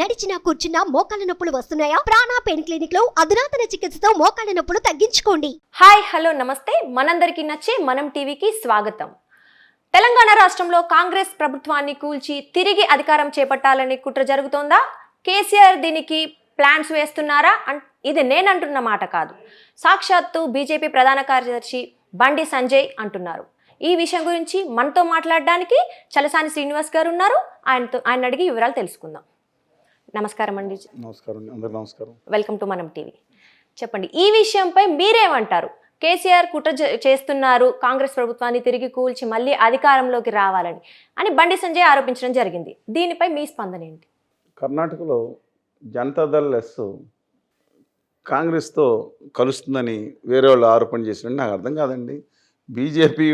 నడిచినా కూర్చున్నా మోకాళ్ళ నొప్పులు వస్తున్నాయా? ప్రాణ పెయిన్ క్లినిక్ లో అధునాతన చికిత్సతో మోకాళ్ళ నొప్పులు తగ్గించుకోండి. హాయ్ హలో నమస్తే, మనందరికీ నచ్చే మనం టీవీకి స్వాగతం. తెలంగాణ రాష్ట్రంలో కాంగ్రెస్ ప్రభుత్వాన్ని కూల్చి తిరిగి అధికారం చేపట్టాలని కుట్ర జరుగుతోందా? కేసీఆర్ దీనికి ప్లాన్స్ వేస్తున్నారా? ఇది నేనంటున్న మాట కాదు, సాక్షాత్తు బీజేపీ ప్రధాన కార్యదర్శి బండి సంజయ్ అంటున్నారు. ఈ విషయం గురించి మనతో మాట్లాడడానికి చలసాని శ్రీనివాస్ గారు ఉన్నారు. ఆయన అడిగి వివరాలు తెలుసుకుందాం. నమస్కారం అండి. నమస్కారం, అందరూ నమస్కారం. వెల్కమ్ టు మనం టీవీ. చెప్పండి, ఈ విషయంపై మీరేమంటారు? కేసీఆర్ కుట్ర చేస్తున్నారు కాంగ్రెస్ ప్రభుత్వాన్ని తిరిగి కూల్చి మళ్ళీ అధికారంలోకి రావాలని అని బండి సంజయ్ ఆరోపించడం జరిగింది. దీనిపై మీ స్పందన ఏంటి? కర్ణాటకలో జనతాదళ్ ఎస్ కాంగ్రెస్తో కలుస్తుందని వేరే వాళ్ళు ఆరోపణ చేసినట్టు నాకు అర్థం కాదండి. బీజేపీ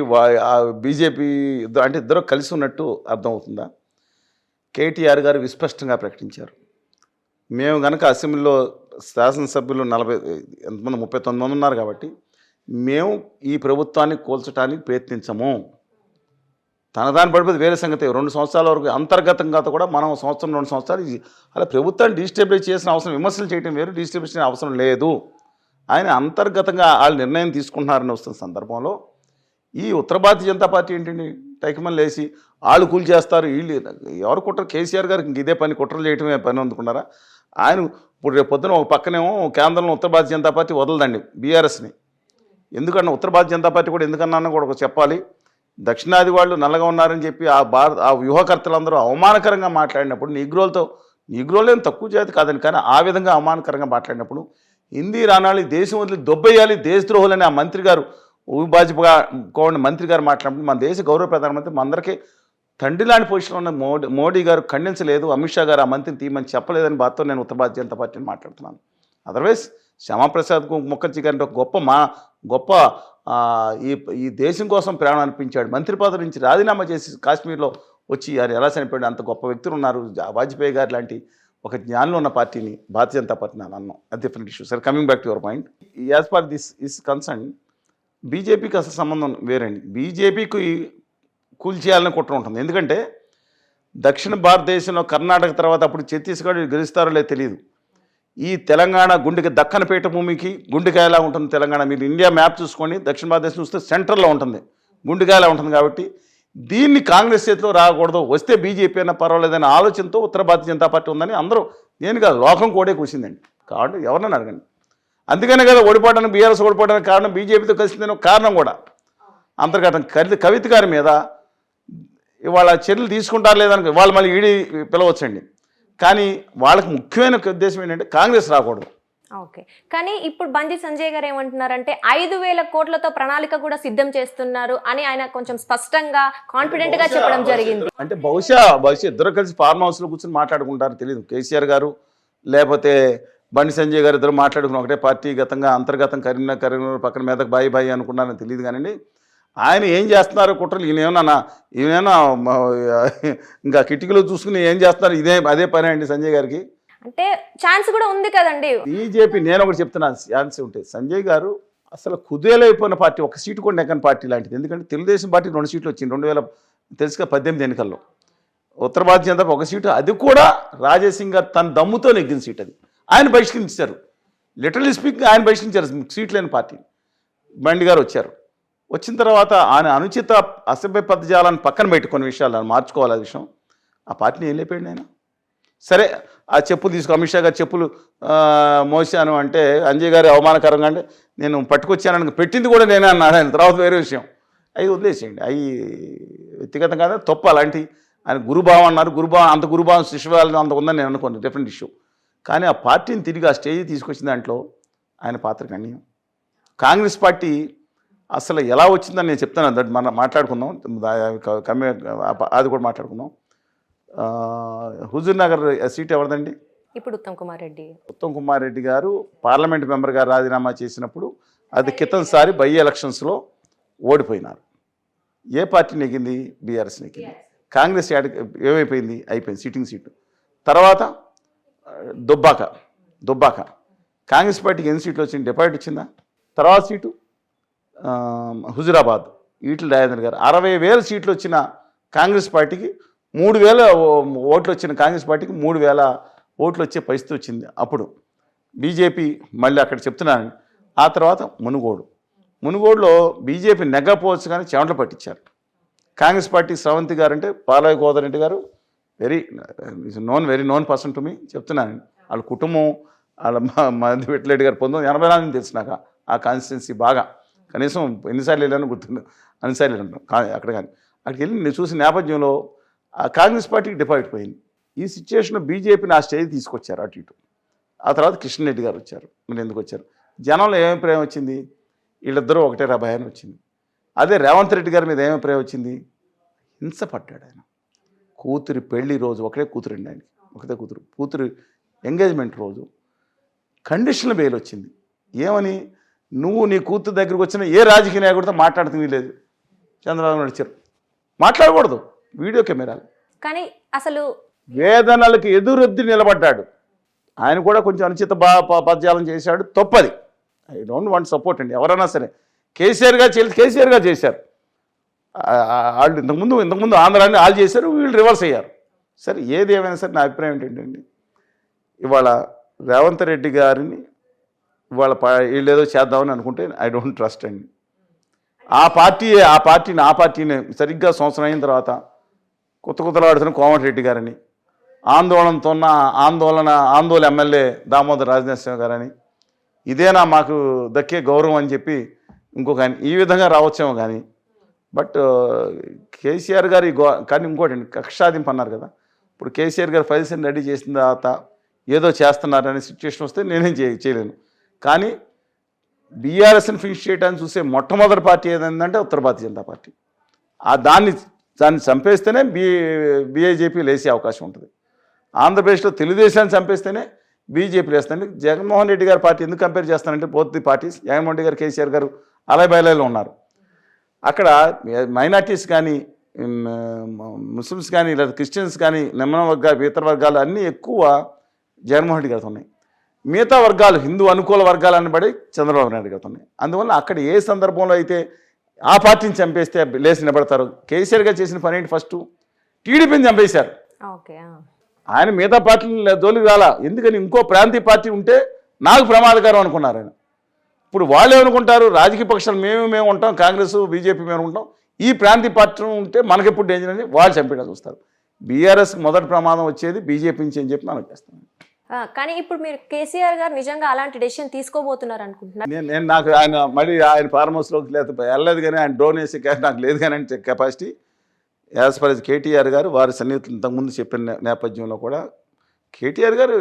అంటే ఇద్దరు కలిసి ఉన్నట్టు అర్థమవుతుందా? కేటీఆర్ గారు విస్పష్టంగా ప్రకటించారు, మేము కనుక అసెంబ్లీలో శాసనసభ్యులు 39 మంది ఉన్నారు కాబట్టి మేము ఈ ప్రభుత్వాన్ని కూల్చడానికి ప్రయత్నించము. తనదాన్ని పడిపోతే వేరే సంగతి. 2 సంవత్సరాల వరకు అంతర్గతంగా కూడా మనం సంవత్సరం 2 సంవత్సరాలు అలా ప్రభుత్వాన్ని డిస్టెబిలైజ్ చేసిన అవసరం, విమర్శలు చేయడం వేరు, డిస్టెబిలైజ్ చేసిన అవసరం లేదు. ఆయన అంతర్గతంగా వాళ్ళు నిర్ణయం తీసుకుంటున్నారని వస్తున్న సందర్భంలో ఈ ఉత్తర భారతీయ జనతా పార్టీ ఏంటండి టైకమని లేచి వాళ్ళు కూల్ చేస్తారు, వీళ్ళు ఎవరు కుట్ర? కేసీఆర్ గారికి ఇంక ఇదే పని, కుట్రలు చేయటమే పని అందుకున్నారా? ఆయన ఇప్పుడు రేపు పొద్దున ఒక పక్కనేమో కేంద్రంలో ఉత్తర భారతీయ జనతా పార్టీ వదలదండి బీఆర్ఎస్ని. ఎందుకన్నా ఉత్తర భారతీయ జనతా పార్టీ కూడా ఎందుకన్నా కూడా చెప్పాలి. దక్షిణాది వాళ్ళు నల్లగా ఉన్నారని చెప్పి ఆ వ్యూహకర్తలందరూ అవమానకరంగా మాట్లాడినప్పుడు, నీగ్రోలేం తక్కువ జాతి కాదని, కానీ ఆ విధంగా అవమానకరంగా మాట్లాడినప్పుడు హిందీ రానాలి, దేశం వదిలి దొబ్బేయాలి, దేశద్రోహులని ఆ మంత్రి గారు ఊబాజిగా మంత్రి గారు మాట్లాడినప్పుడు మన దేశ గౌరవ ప్రధానమంత్రి మనందరికీ తండ్రి లాంటి పొజిషన్లో ఉన్న మోడీ గారు ఖండించలేదు, అమిత్ షా గారు ఆ మంత్రిని తీయమని చెప్పలేదని బాధతో నేను ఉత్తర భారతీయ జనతా పార్టీని మాట్లాడుతున్నాను. అదర్వైజ్ శ్యామాప్రసాద్ ముఖర్జీ గారిని ఒక గొప్ప ఈ దేశం కోసం ప్రాణం అనిపించాడు. మంత్రి పదవి నుంచి రాజీనామా చేసి కాశ్మీర్లో వచ్చి ఆయన ఎలా చనిపోయాడు? అంత గొప్ప వ్యక్తులు ఉన్నారు. వాజ్పేయి గారు లాంటి ఒక జ్ఞానంలో ఉన్న పార్టీని భారతీయ జనతా పార్టీని అన్నాను. అది డిఫరెంట్ ఇష్యూ. సరే, coming back to your point, as per this is concern, బీజేపీకి అసలు సంబంధం వేరండి. బీజేపీకి కూల్చేయాలని కుట్ర ఉంటుంది. ఎందుకంటే దక్షిణ భారతదేశంలో కర్ణాటక తర్వాత అప్పుడు ఛత్తీస్గఢ్ గెలుస్తారో లేదో తెలియదు. ఈ తెలంగాణ గుండెకి దక్కనపేట భూమికి గుండెకాయలా ఉంటుంది తెలంగాణ. మీరు ఇండియా మ్యాప్ చూసుకోండి, దక్షిణ భారతదేశం చూస్తే సెంట్రల్లో ఉంటుంది, గుండెకాయలా ఉంటుంది. కాబట్టి దీన్ని కాంగ్రెస్ చేతిలో రాకూడదు, వస్తే బీజేపీ అయినా పర్వాలేదనే ఆలోచనతో ఉత్తర భారతీయ జనతా పార్టీ ఉందని అందరూ, నేను కాదు లోకం కూడా కూసిందండి. కాబట్టి ఎవరినైనా అడగండి. అందుకనే కదా ఓడిపోవడానికి, బీఆర్ఎస్ ఓడిపోవడానికి కారణం బీజేపీతో కలిసిందనే కారణం కూడా అంతర్గతం. కవిత గారి మీద ఇవాళ చర్యలు తీసుకుంటారు లేదని వాళ్ళు మళ్ళీ ఈడీ పిలవచ్చండి, కానీ వాళ్ళకి ముఖ్యమైన ఉద్దేశం ఏంటంటే కాంగ్రెస్ రాకూడదు. ఓకే, కానీ ఇప్పుడు బండి సంజయ్ గారు ఏమంటున్నారంటే 5,000 కోట్లతో ప్రణాళిక కూడా సిద్ధం చేస్తున్నారు అని ఆయన కొంచెం స్పష్టంగా కాన్ఫిడెంట్ గా చెప్పడం జరిగింది. అంటే బహుశా ఇద్దరు కలిసి ఫార్మ్ హౌస్లో కూర్చొని మాట్లాడుకుంటారు తెలియదు. కేసీఆర్ గారు లేకపోతే బండి సంజయ్ గారు ఇద్దరు మాట్లాడుకుని ఒకటే పార్టీ అంతర్గతం కరీంనగర్ పక్కన మీదకి బాయి అనుకున్నారని తెలియదు. కానీ ఆయన ఏం చేస్తున్నారు కుట్రలు, ఈయనేమన్నా ఇంకా కిటికీలో చూసుకుని ఏం చేస్తున్నారు, అదే పని అండి సంజయ్ గారికి. అంటే ఛాన్స్ కూడా ఉంది కదండి బీజేపీ. నేను ఒకటి చెప్తున్నాను, ఛాన్స్ ఉంటే సంజయ్ గారు అసలు కుదేలైపోయిన పార్టీ, ఒక సీటు కూడా నెక్కని పార్టీ లాంటిది. ఎందుకంటే తెలుగుదేశం పార్టీకి 2 సీట్లు వచ్చింది 2018 ఎన్నికల్లో. ఉత్తర భారతీయ జనతా ఒక సీటు, అది కూడా రాజేసింగ్ గారు తన దమ్ముతో నెగ్గిన సీట్. అది ఆయన బహిష్కరించారు, లిటరలీ స్పీకింగ్ ఆయన బహిష్కరించారు సీట్ లేని పార్టీ. బండి గారు వచ్చిన తర్వాత ఆయన అనుచిత అసభ్య పదజాలను పక్కన పెట్టి కొన్ని విషయాలు ఆయన మార్చుకోవాలి. ఆ విషయం ఆ పార్టీని ఏం లేపాడు ఆయన. సరే, ఆ చెప్పులు అమిత్ షా గారు చెప్పులు మోసాను అంటే అంజయ్ గారి అవమానకరంగా, అంటే నేను పట్టుకొచ్చానని పెట్టింది కూడా నేనే అన్నాడు ఆయన. తర్వాత వేరే విషయం, అవి వదిలేసేయండి, అవి వ్యక్తిగతం కాదు, తప్పు. అలాంటి ఆయన గురుభావం అన్నారు, అంత గురుభావం శిష్యవాళ్ళని అంత ఉందని నేను అనుకోను, డిఫరెంట్ ఇష్యూ. కానీ ఆ పార్టీని తిరిగి ఆ స్టేజ్ తీసుకొచ్చిన దాంట్లో ఆయన పాత్ర గణనీయం. కాంగ్రెస్ పార్టీ అసలు ఎలా వచ్చిందని నేను చెప్తాను, మనం మాట్లాడుకుందాం, అది కూడా మాట్లాడుకుందాం. హుజూర్ నగర్ సీట్ ఎవరిదండి? ఇప్పుడు ఉత్తమ్ కుమార్ రెడ్డి గారు పార్లమెంట్ మెంబర్ గారు రాజీనామా చేసినప్పుడు అది క్రితంసారి బై ఎలక్షన్స్లో ఓడిపోయినారు. ఏ పార్టీ నెగ్గింది? బీఆర్ఎస్ నెగ్గింది. కాంగ్రెస్ ఏమైపోయింది? అయిపోయింది సిట్టింగ్ సీటు. తర్వాత దుబ్బాక కాంగ్రెస్ పార్టీకి ఎన్ని సీట్లు వచ్చింది? డిపాజిట్ వచ్చిందా? తర్వాత సీటు హుజురాబాద్ ఈటల రాజేందర్ గారు 60,000 సీట్లు వచ్చిన కాంగ్రెస్ పార్టీకి 3,000 ఓట్లు వచ్చిన కాంగ్రెస్ పార్టీకి 3,000 ఓట్లు వచ్చే పరిస్థితి వచ్చింది. అప్పుడు బీజేపీ మళ్ళీ అక్కడ చెప్తున్నాను. ఆ తర్వాత మునుగోడులో బీజేపీ నెగ్గపోవచ్చు కానీ చెమటలు పట్టించారు. కాంగ్రెస్ పార్టీ స్రవంతి గారు అంటే పాలయ్య గోదారెడ్డి గారు very known person to me చెప్తున్నాను. వాళ్ళ కుటుంబం వాళ్ళ మంది వెట్లరెడ్డి గారు 1984 తెలుసు నాకు ఆ కాన్స్టిట్యున్సీ బాగా. కనీసం ఎన్నిసార్లు వెళ్ళాను గుర్తుంది, అన్నిసార్లు వెళ్ళాను అక్కడ. కానీ అక్కడికి వెళ్ళి నేను చూసిన నేపథ్యంలో ఆ కాంగ్రెస్ పార్టీకి డిపాజిట్ పోయింది. ఈ సిచ్యువేషన్లో బీజేపీని ఆ స్టేజ్ తీసుకొచ్చారు అటు ఇటు. ఆ తర్వాత కిషన్ రెడ్డి గారు వచ్చారు. మీరు ఎందుకు వచ్చారు? జనంలో ఏం ప్రేమ వచ్చింది? వీళ్ళిద్దరూ ఒకటే రాబాయ్ అని వచ్చింది. అదే రేవంత్ రెడ్డి గారి మీద ఏమేమి ప్రేమ వచ్చింది? హింసపడ్డాడు ఆయన. కూతురి పెళ్లి రోజు, ఒకటే కూతురు అండి ఆయనకి, ఒకటే కూతురు ఎంగేజ్మెంట్ రోజు కండిషనల్ బెయిల్ వచ్చింది. ఏమని? నువ్వు నీ కూతురు దగ్గరికి వచ్చిన ఏ రాజకీయ నాయకుడితో మాట్లాడుతూ లేదు. చంద్రబాబు నడిచారు, మాట్లాడకూడదు, వీడియో కెమెరాలు. కానీ అసలు వేదనలకు ఎదురొద్ది నిలబడ్డాడు. ఆయన కూడా కొంచెం అనుచిత పద్యాలను చేశాడు, తప్పది. ఐ డోంట్ వాంట్ సపోర్ట్ అండి. ఎవరైనా సరే కేసీఆర్ గారు చేశారు. వాళ్ళు ఇంతకుముందు ఆంధ్రాన్ని వాళ్ళు చేశారు, వీళ్ళు రివర్స్ అయ్యారు. సరే ఏది ఏమైనా సరే నా అభిప్రాయం ఏంటంటే, ఇవాళ రేవంత్ రెడ్డి గారిని ఇవాళ వీళ్ళు ఏదో చేద్దామని అనుకుంటే ఐ డోంట్ ట్రస్ట్ అండి. ఆ పార్టీని సరిగ్గా సంవత్సరం అయిన తర్వాత కొత్తలాడుతున్న కోమటిరెడ్డి గారని, ఆందోళన ఎమ్మెల్యే దామోదర్ రాజనరసింహ గారని, ఇదేనా మాకు దక్కే గౌరవం అని చెప్పి ఇంకొక ఈ విధంగా రావచ్చేమో. కానీ బట్ కేసీఆర్ గారి కానీ ఇంకోటి అండి, కక్షాదింపు అన్నారు కదా. ఇప్పుడు కేసీఆర్ గారు ఫైల్స్ రెడీ చేసిన తర్వాత ఏదో చేస్తున్నారనే సిచ్యువేషన్ వస్తే నేనేం చేయలేను. కానీ బీఆర్ఎస్ని ఫినిష్ చేయడానికి చూసే మొట్టమొదటి పార్టీ ఏదంటే ఉత్తర భారతీయ జనతా పార్టీ. దాన్ని చంపేస్తేనే బీజేపీ లేసే అవకాశం ఉంటుంది. ఆంధ్రప్రదేశ్లో తెలుగుదేశాన్ని చంపేస్తేనే బీజేపీ లేస్తుంది. జగన్మోహన్ రెడ్డి గారి పార్టీ ఎందుకు కంపేర్ చేస్తానంటే both the parties, Jaganmohan Reddy గారు, కేసీఆర్ గారు అలైబైలాలో ఉన్నారు. అక్కడ మైనార్టీస్ కానీ, ముస్లిమ్స్ కానీ, లేదా క్రిస్టియన్స్ కానీ, నిమ్న వర్గాలు, ఇతర వర్గాలు అన్నీ ఎక్కువ జగన్మోహన్ రెడ్డి గారితో ఉన్నాయి. మిగతా వర్గాలు, హిందూ అనుకూల వర్గాలు అనబడి చంద్రబాబు నాయుడు గారితో ఉన్నాయి. అందువల్ల అక్కడ ఏ సందర్భంలో అయితే ఆ పార్టీని చంపేస్తే లేచి నిలబడతారు. కేసీఆర్ గారు చేసిన పని ఏంటి? ఫస్ట్ టీడీపీని చంపేశారు. ఆయన మిగతా పార్టీలు జోలికి రాలా. ఎందుకని? ఇంకో ప్రాంతీయ పార్టీ ఉంటే నాకు ప్రమాదకరం అనుకున్నారు ఆయన. ఇప్పుడు వాళ్ళు ఏమనుకుంటారు? రాజకీయ పక్షాలు మేము ఉంటాం, కాంగ్రెస్ బీజేపీ మేము ఉంటాం, ఈ ప్రాంతీయ పార్టీ ఉంటే మనకెప్పుడు డేంజర్ అని వాళ్ళు చంపేయడం చూస్తారు. బీఆర్ఎస్ మొదటి ప్రమాదం వచ్చేది బీజేపీ నుంచి అని చెప్పి నాకు చేస్తాను. కానీ ఇప్పుడు మీరు కేసీఆర్ గారు నిజంగా అలాంటి డెసిషన్ తీసుకోబోతున్నారు అనుకుంటున్నారు? నేను నాకు ఆయన ఫార్మ్ హౌస్లోకి వెళ్ళలేదు కానీ, ఆయన డ్రోన్ వేసే నాకు లేదు కానీ అంటే capacity as far as KTR గారు వారి సన్నిహితులు ఇంతకుముందు చెప్పిన నేపథ్యంలో కూడా కేటీఆర్ గారు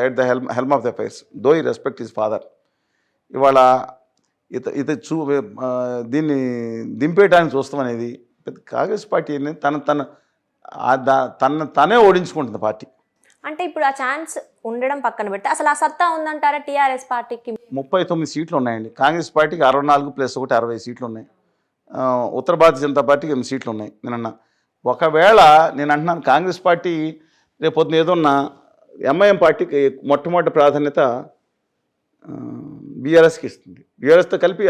at the helm of the affairs, though ఈ రెస్పెక్ట్ హిస్ ఫాదర్. ఇవాళ దీన్ని దింపేయడానికి చూస్తాం అనేది కాంగ్రెస్ పార్టీని తనే ఓడించుకుంటుంది పార్టీ. అంటే ఇప్పుడు ఆ ఛాన్స్ ఉండడం పక్కన పెడితే అసలు ఆ సత్తా ఉందంటారా టీఆర్ఎస్ పార్టీకి? 39 సీట్లు ఉన్నాయండి. కాంగ్రెస్ పార్టీకి 64 + 1 60 సీట్లు ఉన్నాయి. ఉత్తర భారతీయ జనతా పార్టీకి 8 సీట్లు ఉన్నాయి. ఒకవేళ నేను అంటున్నాను కాంగ్రెస్ పార్టీ రేపొద్దున ఏదన్నా ఎంఐఎం పార్టీకి మొట్టమొదటి ప్రాధాన్యత బీఆర్ఎస్కి ఇస్తుంది. బీఆర్ఎస్తో కలిపి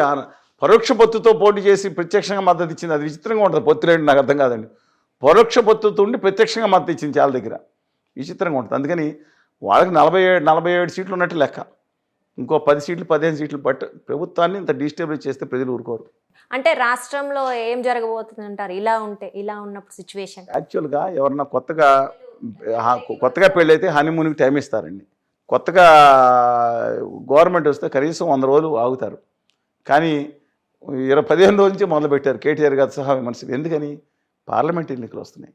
పరోక్ష పొత్తుతో పోటీ చేసి ప్రత్యక్షంగా మద్దతు ఇచ్చింది. అది విచిత్రంగా ఉంటుంది. పొత్తులేండి నాకు అర్థం కాదండి. పరోక్ష పొత్తుతో ఉండి ప్రత్యక్షంగా మద్దతు ఇచ్చింది చాలా దగ్గర, విచిత్రంగా ఉంటుంది. అందుకని వాళ్ళకి 47 సీట్లు ఉన్నట్టు లెక్క. ఇంకో 10 సీట్లు 15 సీట్లు బట్ ప్రభుత్వాన్ని ఇంత డిస్టేబుల్ చేస్తే ప్రజలు ఊరుకోరు. అంటే రాష్ట్రంలో ఏం జరగబోతుంది అంటారు ఇలా ఉన్నప్పుడు సిచ్యువేషన్? యాక్చువల్గా ఎవరన్నా కొత్తగా పెళ్ళైతే హనీమూన్కి టైం ఇస్తారండి. కొత్తగా గవర్నమెంట్ వస్తే కనీసం 100 రోజులు ఆగుతారు. కానీ 15 రోజుల నుంచి మొదలుపెట్టారు కేటీఆర్ గారు సహా విమర్శలు. ఎందుకని? పార్లమెంట్ ఎన్నికలు వస్తున్నాయి.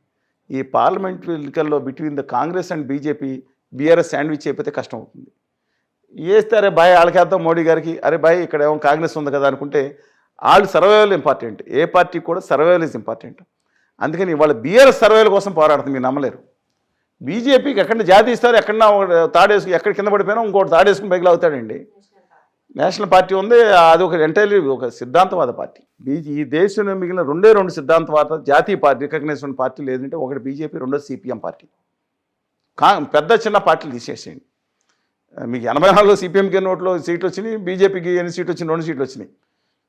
ఈ పార్లమెంట్ ఎన్నికల్లో between the Congress and BJP BRS sandwich అయిపోతే కష్టం అవుతుంది. వేస్తే అరే బాయ్ వాళ్ళకేద్దాం మోడీ గారికి, అరే బాయ్ ఇక్కడ ఏమో కాంగ్రెస్ ఉంది కదా అనుకుంటే వాళ్ళు సర్వైవల్ ఇంపార్టెంట్. ఏ పార్టీ కూడా సర్వైవల్ ఇస్ ఇంపార్టెంట్. అందుకని వాళ్ళ బీఆర్ఎస్ సర్వైవల్ కోసం పోరాడుతుంది. మీరు నమ్మలేరు. బీజేపీకి ఎక్కడ జాతి ఇస్తారు, ఎక్కడన్నా తాడేసుకుని ఎక్కడ కింద పడిపోయినా ఇంకోటి తాడేసుకుని పైకి అవుతాడండి. నేషనల్ పార్టీ ఉంది, అది ఒక ఎంటైర్లీ ఒక సిద్ధాంతవాద పార్టీ. ఈ దేశంలో మిగిలిన 2 సిద్ధాంతవాద జాతీయ పార్టీ రికగ్నైజ్ ఉన్న పార్టీ లేదంటే ఒకటి బీజేపీ, రెండోది సిపిఎం పార్టీ. పెద్ద చిన్న పార్టీలు తీసేసేయండి. మీకు 84లో సిపిఎంకి ఎన్ని సీట్లు వచ్చినాయి, బీజేపీకి ఎన్ని సీట్లు వచ్చినాయి? 2 సీట్లు వచ్చినాయి.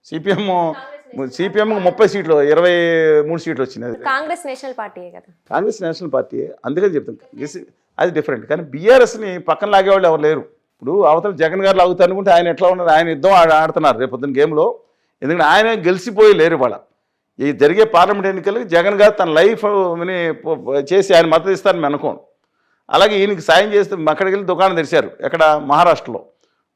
సిపిఎం 30 సీట్లు, 23 సీట్లు వచ్చినాయి. కాంగ్రెస్ నేషనల్ పార్టీయే కదా. Congress national party. అందుకని చెప్తాను అది డిఫరెంట్. కానీ బీఆర్ఎస్ని పక్కన లాగేవాళ్ళు ఎవరు లేరు. ఇప్పుడు అవతల జగన్ గారు లాగుతారు అనుకుంటే ఆయన ఎట్లా ఉన్నారు, ఆయన యుద్ధం ఆడుతున్నారు రేపు పొద్దున్న గేమ్లో. ఎందుకంటే ఆయన గెలిచిపోయి లేరు ఇవాళ. ఈ జరిగే పార్లమెంట్ ఎన్నికలకి జగన్ గారు తన లైఫ్ని చేసి ఆయన మద్దతు ఇస్తారని మేము అనుకోం. అలాగే ఈయనకి సాయం చేస్తే అక్కడికి వెళ్ళి దుకాణం తెరిచారు ఎక్కడ మహారాష్ట్రలో.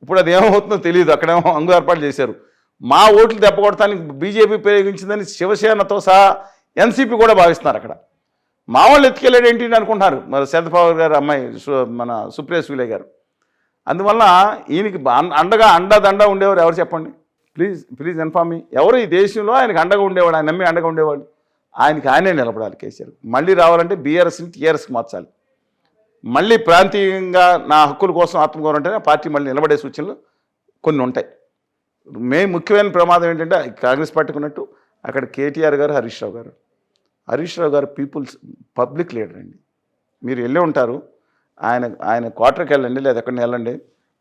ఇప్పుడు అది ఏమవుతుందో తెలియదు, అక్కడేమో అంగు ఏర్పాటు చేశారు. మా ఓట్లు దెబ్బకొడటానికి బీజేపీ ఉపయోగించిందని శివసేనతో సహా ఎన్సీపీ కూడా భావిస్తున్నారు. అక్కడ మా వాళ్ళు ఎత్తుకెళ్ళాడు ఏంటి అనుకుంటున్నారు మరి శరద్ పవార్ గారు అమ్మాయి మన సుప్రియ సూలే గారు. అందువల్ల ఈయనకి అండదండ ఉండేవారు ఎవరు చెప్పండి? Please inform me. ఎవరు ఈ దేశంలో ఆయనకు అండగా ఉండేవాడు, ఆయన నమ్మి అండగా ఉండేవాడు? ఆయనే నిలబడాలి కేసీఆర్. మళ్ళీ రావాలంటే బీఆర్ఎస్ని టీఆర్ఎస్కి మార్చాలి. మళ్ళీ ప్రాంతీయంగా నా హక్కుల కోసం ఆత్మగౌరవం ఉంటేనే పార్టీ మళ్ళీ నిలబడే సూచనలు కొన్ని ఉంటాయి. ముఖ్యమైన ప్రమాదం ఏంటంటే కాంగ్రెస్ పార్టీకి ఉన్నట్టు అక్కడ కేటీఆర్ గారు, హరీష్ రావు గారు పబ్లిక్ లీడర్ అండి. మీరు వెళ్ళి ఉంటారు, ఆయన క్వార్టర్కి వెళ్ళండి లేదా ఎక్కడిని వెళ్ళండి,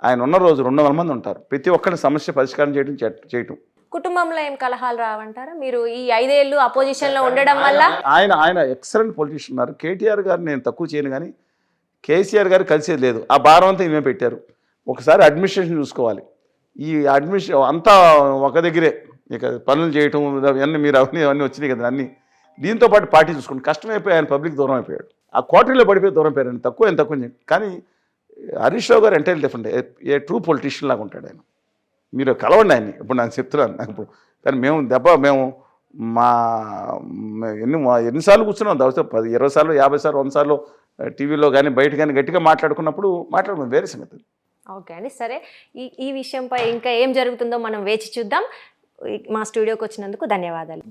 ఆయన ఉన్న రోజు 200 మంది ఉంటారు. ప్రతి ఒక్కరిని సమస్య పరిష్కారం చేయటం. కుటుంబంలో ఏం కలహాలు రావంటారా మీరు ఈ 5 ఏళ్ళు అపోజిషన్లో ఉండడం వల్ల? ఆయన ఎక్సలెంట్ పొలిటీషియన్ ఉన్నారు. కేటీఆర్ గారు నేను తక్కువ చేయను, కానీ కేసీఆర్ గారు కలిసేది లేదు. ఆ భారం అంతా ఈమె పెట్టారు. ఒకసారి అడ్మినిస్ట్రేషన్ చూసుకోవాలి. ఈ అడ్మినిస్ట్రేషన్ అంతా ఒక దగ్గరే, ఇక పనులు చేయటం ఇవన్నీ మీరు అవన్నీ వచ్చినాయి కదా అన్నీ. దీంతో పాటు పార్టీ చూసుకోండి. కష్టమైపోయి ఆయన పబ్లిక్ దూరం అయిపోయాడు. ఆ క్వార్టర్లో పడిపోయి దూరం అయిపోయారు. తక్కువ కానీ హరీష్ రావు గారు ఎంటైర్లీ డిఫరెంట్. ఏ ట్రూ పొలిటీషియన్ లాగా ఉంటాడు ఆయన. మీరు కలవండి ఆయన్ని. ఇప్పుడు నేను చెప్తున్నాను నాకు ఇప్పుడు. కానీ మేము ఎన్నిసార్లు కూర్చున్నాం, 10, 20 సార్లు, 50 సార్లు, 100 సార్లు టీవీలో కానీ బయట కానీ గట్టిగా మాట్లాడుకున్నప్పుడు వేరే సంగతి. ఓకే అండి, సరే. ఈ విషయంపై ఇంకా ఏం జరుగుతుందో మనం వేచి చూద్దాం. మా స్టూడియోకి వచ్చినందుకు ధన్యవాదాలు.